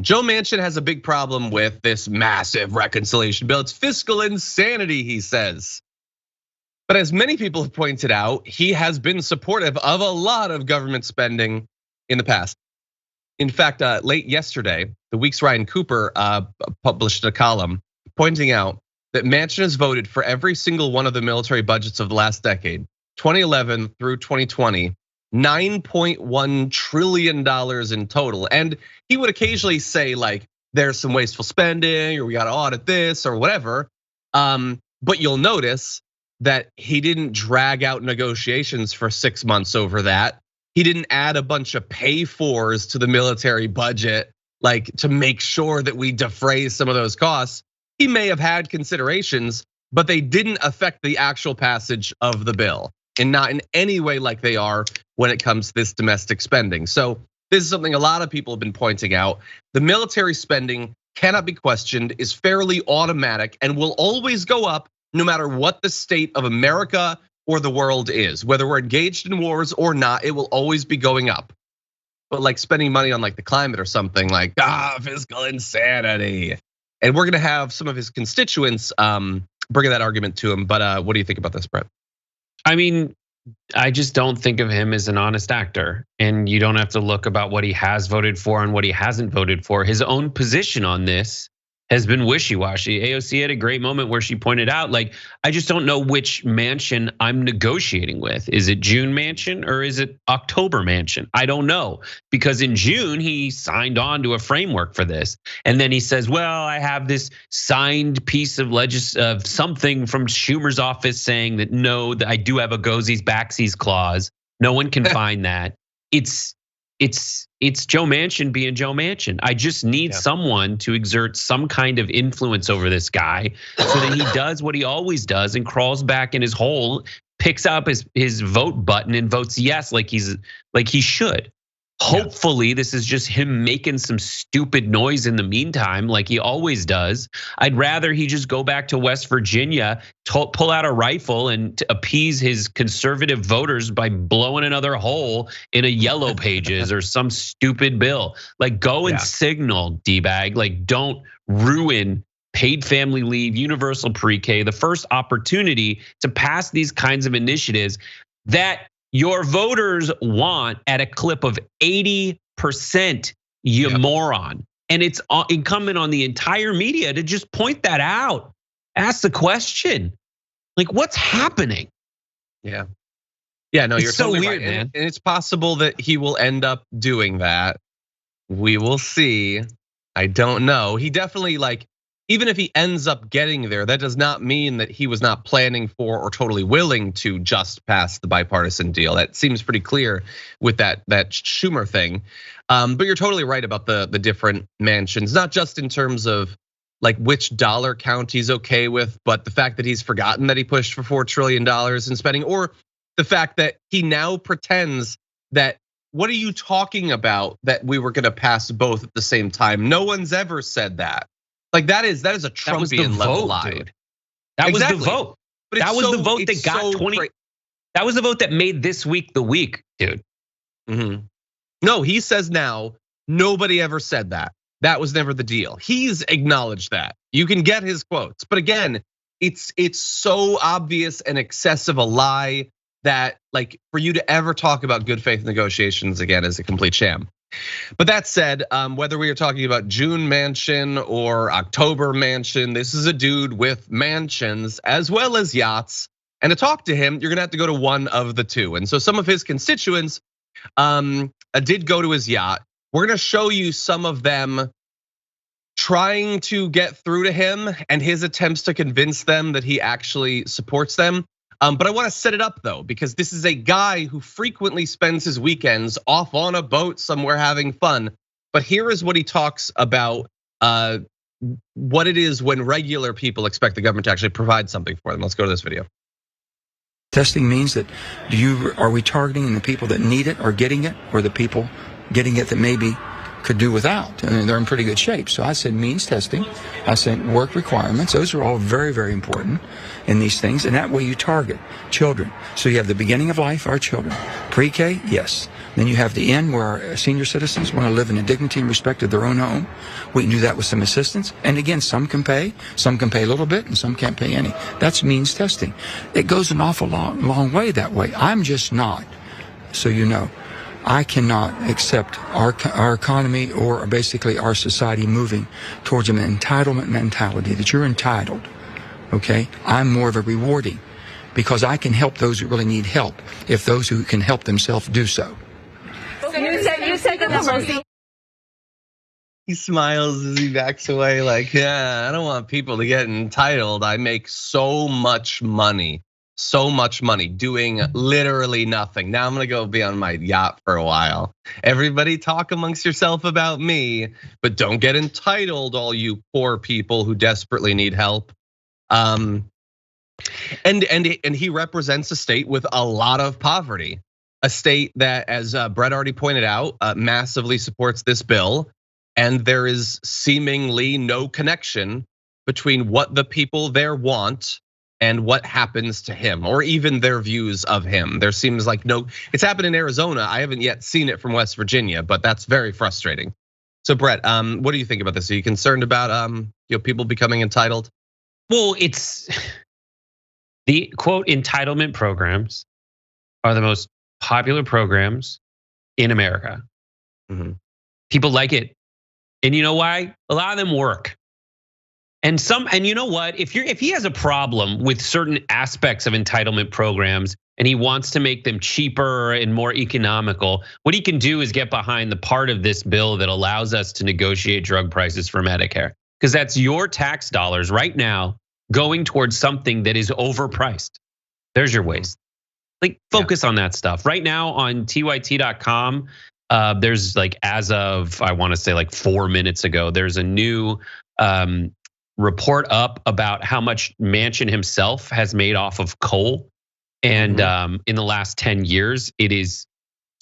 Joe Manchin has a big problem with this massive reconciliation bill. It's fiscal insanity, he says. But as many people have pointed out, he has been supportive of a lot of government spending in the past. In fact, late yesterday, the Week's Ryan Cooper published a column pointing out that Manchin has voted for every single one of the military budgets of the last decade, 2011 through 2020, $9.1 trillion in total. And he would occasionally say like, there's some wasteful spending or we gotta audit this or whatever. But you'll notice that he didn't drag out negotiations for 6 months over that. He didn't add a bunch of pay-fors to the military budget, like to make sure that we defray some of those costs. He may have had considerations, but they didn't affect the actual passage of the bill, and not in any way like they are when it comes to this domestic spending. So this is something a lot of people have been pointing out. The military spending cannot be questioned, is fairly automatic, and will always go up no matter what the state of America or the world is. Whether we're engaged in wars or not, it will always be going up. But like spending money on like the climate or something like, fiscal insanity. And we're gonna have some of his constituents bringing that argument to him. But what do you think about this, Brett? I mean, I just don't think of him as an honest actor. And you don't have to look about what he has voted for and what he hasn't voted for. His own position on this has been wishy-washy. AOC had a great moment where she pointed out, like, I just don't know which Manchin I'm negotiating with. Is it June Manchin or is it October Manchin? I don't know, because in June he signed on to a framework for this, and then he says, "Well, I have this signed piece of something from Schumer's office saying that no, that I do have a goesies backsies clause. No one can find that." It's Joe Manchin being Joe Manchin. I just need someone to exert some kind of influence over this guy so that he does what he always does and crawls back in his hole, picks up his vote button and votes yes like he should. Hopefully this is just him making some stupid noise in the meantime, like he always does. I'd rather he just go back to West Virginia, pull out a rifle and to appease his conservative voters by blowing another hole in a yellow pages or some stupid bill. Like go and signal, D-bag, like don't ruin paid family leave, universal pre-K, the first opportunity to pass these kinds of initiatives that your voters want at a clip of 80%, you moron. And it's incumbent on the entire media to just point that out. Ask the question, like what's happening? Yeah, no, you're so totally weird, right, man. And it's possible that he will end up doing that. We will see. I don't know. He definitely even if he ends up getting there, that does not mean that he was not planning for or totally willing to just pass the bipartisan deal. That seems pretty clear with that Schumer thing. But you're totally right about the different Manchins, not just in terms of like which dollar count he's okay with, but the fact that he's forgotten that he pushed for $4 trillion in spending, or the fact that he now pretends that, what are you talking about that we were gonna pass both at the same time? No one's ever said that. Like that is a Trumpian level lie. Dude. That was the vote. But that was the vote that got 20. That was the vote that made this week the week, dude. No, he says now nobody ever said that. That was never the deal. He's acknowledged that. You can get his quotes, but again, it's so obvious and excessive a lie that like for you to ever talk about good faith negotiations again is a complete sham. But that said, whether we are talking about June Manchin or October Manchin, this is a dude with mansions as well as yachts. And to talk to him, you're gonna have to go to one of the two. And so some of his constituents did go to his yacht. We're gonna show you some of them trying to get through to him and his attempts to convince them that he actually supports them. But I want to set it up though, because this is a guy who frequently spends his weekends off on a boat somewhere having fun. But here is what he talks about what it is when regular people expect the government to actually provide something for them. Let's go to this video. Testing means that are we targeting the people that need it or getting it, or the people getting it that maybe could do without? I mean, they're in pretty good shape. So I said means testing. I said work requirements. Those are all very, very important in these things. And that way you target children. So you have the beginning of life, our children. Pre-K, yes. Then you have the end where our senior citizens want to live in the dignity and respect of their own home. We can do that with some assistance. And again, some can pay a little bit, and some can't pay any. That's means testing. It goes an awful long way that way. I'm just not, so you know, I cannot accept our economy or basically our society moving towards an entitlement mentality that you're entitled. Okay? I'm more of a rewarding, because I can help those who really need help if those who can help themselves do so. You said that Pelosi. He smiles as he backs away like, yeah, I don't want people to get entitled. I make so much money doing literally nothing. Now I'm gonna go be on my yacht for a while. Everybody talk amongst yourself about me, but don't get entitled, all you poor people who desperately need help. And he represents a state with a lot of poverty. A state that, as Brett already pointed out, massively supports this bill. And there is seemingly no connection between what the people there want and what happens to him, or even their views of him. There seems like no, it's happened in Arizona. I haven't yet seen it from West Virginia, but that's very frustrating. So Brett, what do you think about this? Are you concerned about people becoming entitled? Well, it's the quote entitlement programs are the most popular programs in America. Mm-hmm. People like it. And you know why? A lot of them work. And you know what? If he has a problem with certain aspects of entitlement programs and he wants to make them cheaper and more economical, what he can do is get behind the part of this bill that allows us to negotiate drug prices for Medicare. Because that's your tax dollars right now going towards something that is overpriced. There's your waste. Like, focus on that stuff. Right now on tyt.com, there's like, as of, I wanna say like 4 minutes ago, there's a new report up about how much Manchin himself has made off of coal. And in the last 10 years, it is,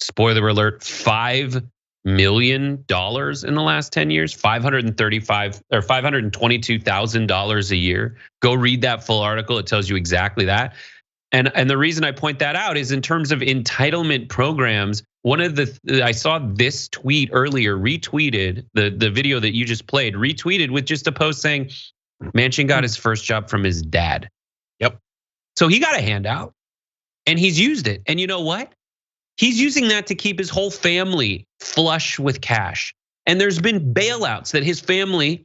spoiler alert, $5 million in the last 10 years, $522,000 a year. Go read that full article. It tells you exactly that. And the reason I point that out is in terms of entitlement programs. I saw this tweet earlier, retweeted the video that you just played, retweeted with just a post saying Manchin got his first job from his dad. Yep. So he got a handout and he's used it. And you know what? He's using that to keep his whole family flush with cash. And there's been bailouts that his family,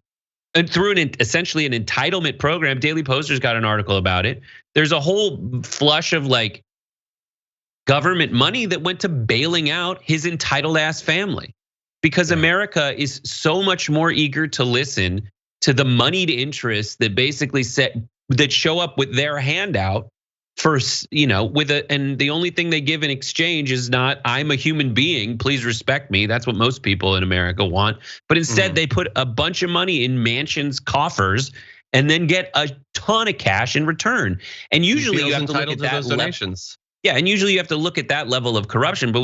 through essentially an entitlement program, Daily Poster's got an article about it. There's a whole flush of like government money that went to bailing out his entitled ass family, because America is so much more eager to listen to the moneyed interests that basically that show up with their handout first, and the only thing they give in exchange is not, I'm a human being, please respect me. That's what most people in America want. But instead they put a bunch of money in Manchin's coffers and then get a ton of cash in return. And usually you have to look at that donations. Yeah, and usually you have to look at that level of corruption. But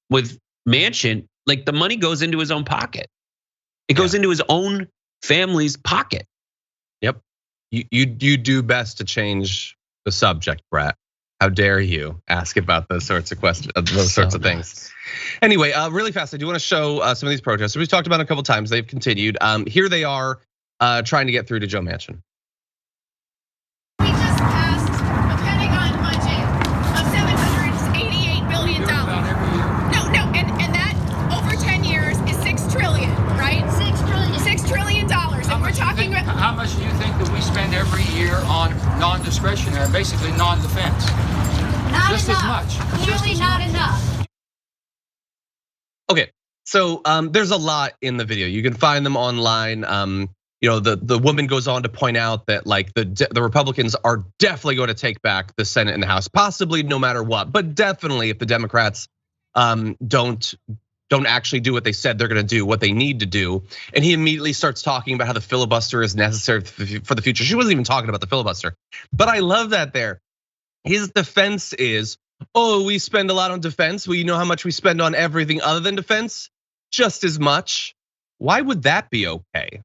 with Manchin, like, the money goes into his own pocket. It goes into his own family's pocket. Yep. You do best to change the subject, Brett. How dare you ask about those sorts of questions, those sorts of things. Anyway, really fast, I do want to show some of these protests. We've talked about it a couple times. They've continued. Here they are trying to get through to Joe Manchin. We just passed a Pentagon budget of $788 billion. No, and that over 10 years is $6 trillion, right? $6 trillion. And we're talking about how much do you think that we spend every year on non-discretionary, basically non-defense? not just enough. as much. Clearly not enough. Okay, so there's a lot in the video. You can find them online. The woman goes on to point out that like the Republicans are definitely going to take back the Senate and the House, possibly no matter what, but definitely if the Democrats don't actually do what they said they're going to do, what they need to do. And he immediately starts talking about how the filibuster is necessary for the future. She wasn't even talking about the filibuster, but I love that there. His defense is, oh, we spend a lot on defense. Well, you know how much we spend on everything other than defense? Just as much. Why would that be okay?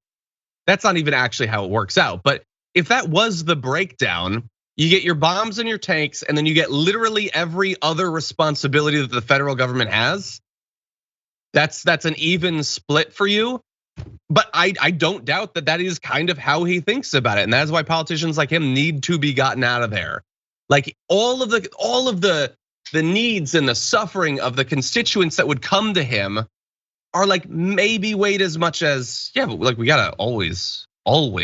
That's not even actually how it works out. But if that was the breakdown, you get your bombs and your tanks, and then you get literally every other responsibility that the federal government has. that's an even split for you. But I don't doubt that is kind of how he thinks about it. And that's why politicians like him need to be gotten out of there. Like all of the needs and the suffering of the constituents that would come to him are like maybe weighed as much as, yeah, but like we gotta always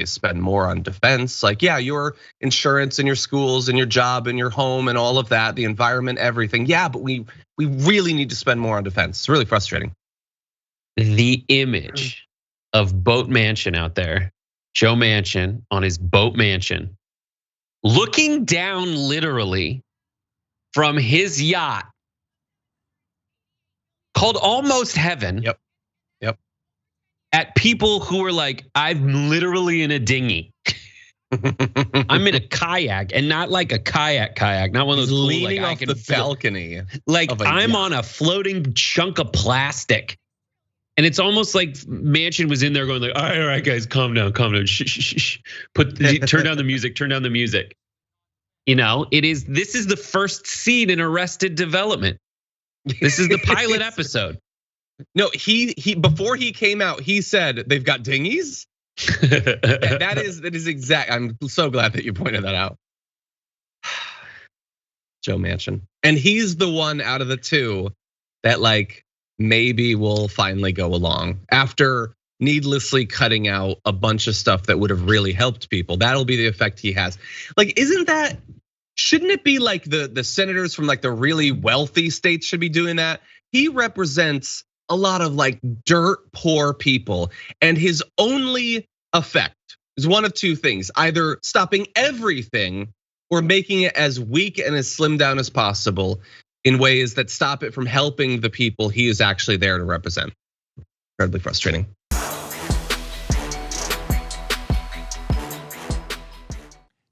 spend more on defense. Like, yeah, your insurance and your schools and your job and your home and all of that, the environment, everything. Yeah, but we really need to spend more on defense. It's really frustrating. The image of Boat Manchin out there, Joe Manchin on his Boat Manchin, looking down literally from his yacht called Almost Heaven. Yep. At people who are like, I'm literally in a dinghy. I'm in a kayak, and not like a kayak, not one of those cool, leaning like, off the balcony. Like I'm on a floating chunk of plastic. And it's almost like Manchin was in there going like, all right, guys, calm down. Shh. Turn down the music. You know, this is the first scene in Arrested Development. This is the pilot episode. No, he before he came out, he said they've got dinghies. that is exact. I'm so glad that you pointed that out. Joe Manchin. And he's the one out of the two that like maybe will finally go along after needlessly cutting out a bunch of stuff that would have really helped people. That'll be the effect he has. Like, shouldn't it be like the senators from like the really wealthy states should be doing that? He represents a lot of like dirt poor people, and his only effect is one of two things: either stopping everything or making it as weak and as slimmed down as possible in ways that stop it from helping the people he is actually there to represent. Incredibly frustrating.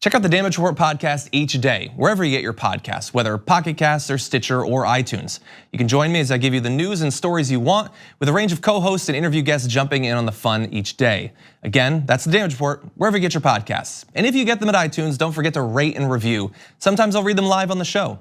Check out the Damage Report podcast each day, wherever you get your podcasts, whether Pocket Casts or Stitcher or iTunes. You can join me as I give you the news and stories you want, with a range of co-hosts and interview guests jumping in on the fun each day. Again, that's the Damage Report, wherever you get your podcasts. And if you get them at iTunes, don't forget to rate and review. Sometimes I'll read them live on the show.